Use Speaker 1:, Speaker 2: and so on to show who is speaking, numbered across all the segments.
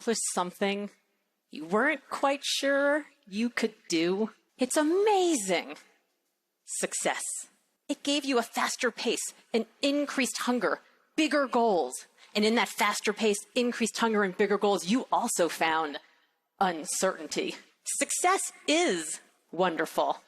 Speaker 1: accomplish something you weren't quite sure you could do? It's amazing. Success. It gave you a faster pace, an increased hunger, bigger goals. And in that faster pace, increased hunger, and bigger goals, you also found uncertainty. Success is wonderful.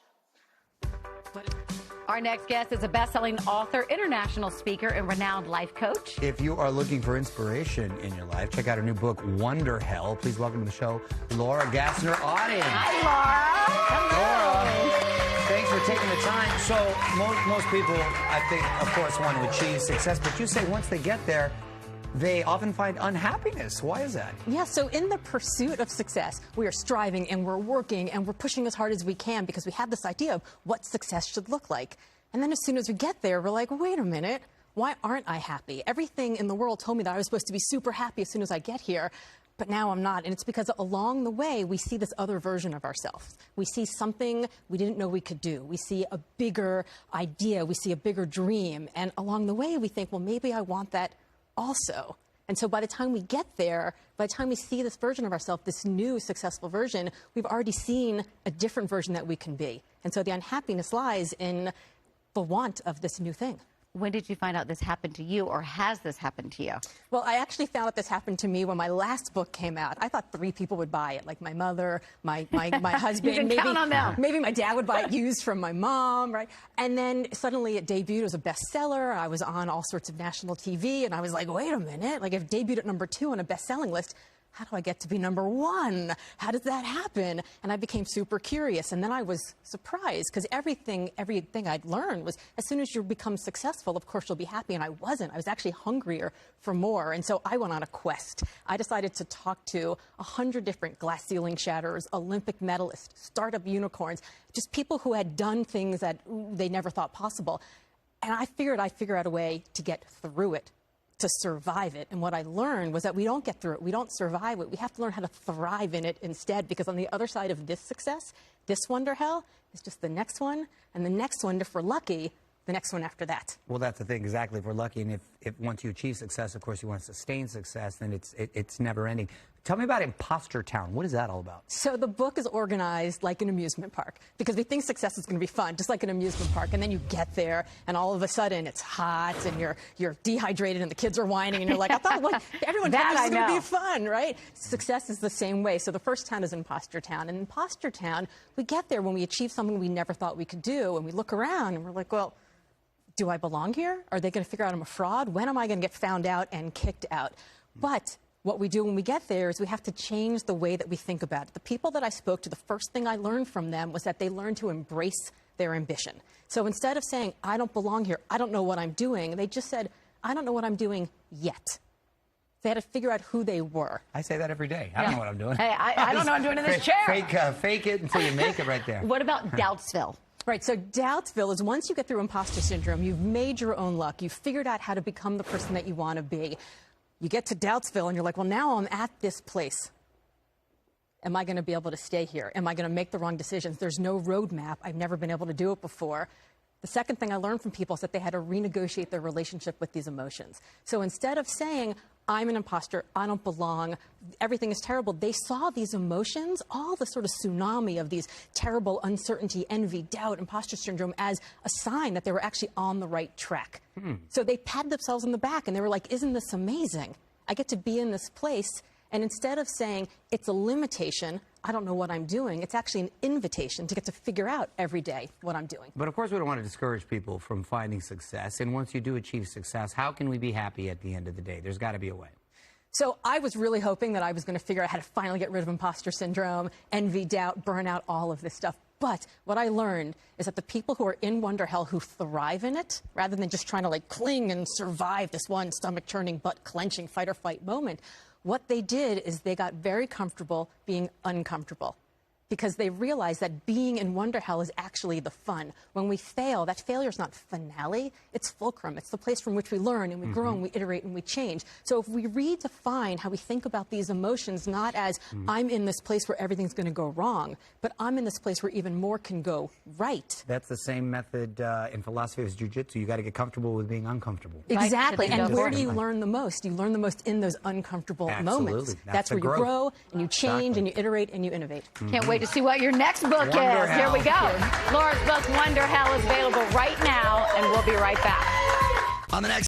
Speaker 2: Our next guest is a best-selling author, international speaker, and renowned life coach.
Speaker 3: If you are looking for inspiration in your life, check out her new book, Wonderhell. Please welcome to the show, Laura Gassner Otting.
Speaker 2: Hi, Laura.
Speaker 3: Laura, thanks for taking the time. So most people, I think, of course, want to achieve success, but you say once they get there, they often find unhappiness. Why is that?
Speaker 4: Yeah, so in the pursuit of success, we are striving and we're working and we're pushing as hard as we can because we have this idea of what success should look like. And then as soon as we get there, we're like, wait a minute, why aren't I happy? Everything in the world told me that I was supposed to be super happy as soon as I get here, but now I'm not. And it's because along the way, we see this other version of ourselves. We see something we didn't know we could do. We see a bigger idea. We see a bigger dream. And along the way, we think, well, maybe I want that also. And so by the time we get there, by the time we see this version of ourselves, this new successful version, we've already seen a different version that we can be. And so the unhappiness lies in the want of this new thing.
Speaker 2: When did you find out this happened to you, or has this happened to you?
Speaker 4: Well, I actually found out this happened to me when my last book came out. I thought 3 people would buy it, like my mother, my husband.
Speaker 2: You can count on them.
Speaker 4: Maybe my dad would buy it used from my mom, right? And then suddenly it debuted as a bestseller. I was on all sorts of national TV, and I was like, wait a minute. Like, if it debuted at #2 on a best-selling list, how do I get to be #1? How does that happen? And I became super curious. And then I was surprised because everything I'd learned was as soon as you become successful, of course, you'll be happy. And I wasn't. I was actually hungrier for more. And so I went on a quest. I decided to talk to 100 different glass ceiling shatterers, Olympic medalists, startup unicorns, just people who had done things that they never thought possible. And I figured I'd figure out a way to get through it, to survive it. And what I learned was that we don't get through it. We don't survive it. We have to learn how to thrive in it instead, because on the other side of this success, this Wonderhell is just the next one, and the next one, if we're lucky, the next one after that.
Speaker 3: Well, that's the thing, exactly. If we're lucky, and if once you achieve success, of course, you want to sustain success, then it's never ending. Tell me about Imposter Town. What is that all about?
Speaker 4: So the book is organized like an amusement park, because we think success is going to be fun, just like an amusement park. And then you get there, and all of a sudden it's hot, and you're dehydrated, and the kids are whining, and you're like, I thought, look, everyone thought this was going to be fun, right? Success is the same way. So the first town is Imposter Town. And in Imposter Town, we get there when we achieve something we never thought we could do, and we look around, and we're like, well, do I belong here? Are they going to figure out I'm a fraud? When am I going to get found out and kicked out? But what we do when we get there is we have to change the way that we think about it. The people that I spoke to, the first thing I learned from them was that they learned to embrace their ambition. So instead of saying, I don't belong here, I don't know what I'm doing, they just said, I don't know what I'm doing yet. They had to figure out who they were.
Speaker 3: I say that every day. I don't know what I'm doing.
Speaker 2: Hey, I don't know what I'm doing in this chair.
Speaker 3: Fake it until you make it right there.
Speaker 2: What about Doubtsville?
Speaker 4: Right, so Doubtsville is once you get through imposter syndrome, you've made your own luck. You've figured out how to become the person that you want to be. You get to Doubtsville, and you're like, well, now I'm at this place. Am I going to be able to stay here? Am I going to make the wrong decisions? There's no roadmap. I've never been able to do it before. The second thing I learned from people is that they had to renegotiate their relationship with these emotions. So instead of saying, I'm an imposter, I don't belong, everything is terrible, they saw these emotions, all the sort of tsunami of these terrible uncertainty, envy, doubt, imposter syndrome, as a sign that they were actually on the right track. So they patted themselves on the back, and they were like, isn't this amazing? I get to be in this place. And instead of saying it's a limitation, I don't know what I'm doing, it's actually an invitation to get to figure out every day what I'm doing.
Speaker 3: But of course, we don't want to discourage people from finding success. And once you do achieve success, how can we be happy at the end of the day? There's got to be a way.
Speaker 4: So I was really hoping that I was going to figure out how to finally get rid of imposter syndrome, envy, doubt, burnout, all of this stuff. But what I learned is that the people who are in Wonderhell who thrive in it, rather than just trying to like cling and survive this one stomach-churning, butt-clenching, fight-or-flight moment, what they did is they got very comfortable being uncomfortable. because they realize that being in Wonderhell is actually the fun. When we fail, that failure is not finale, it's fulcrum. It's the place from which we learn and we grow and we iterate and we change. So if we redefine how we think about these emotions, not as I'm in this place where everything's going to go wrong, but I'm in this place where even more can go right.
Speaker 3: That's the same method in philosophy as jiu-jitsu. You got to get comfortable with being uncomfortable.
Speaker 4: Exactly.
Speaker 2: Right.
Speaker 4: And where do you learn the most? You learn the most in those uncomfortable moments. That's where you
Speaker 3: growth.
Speaker 4: grow and you change
Speaker 3: Exactly.
Speaker 4: and you iterate and you innovate.
Speaker 2: Can't wait to see what your next book is.
Speaker 3: Wonderhell.
Speaker 2: Here we go. Laura's book, Wonderhell, is available right now, and we'll be right back.
Speaker 5: On the next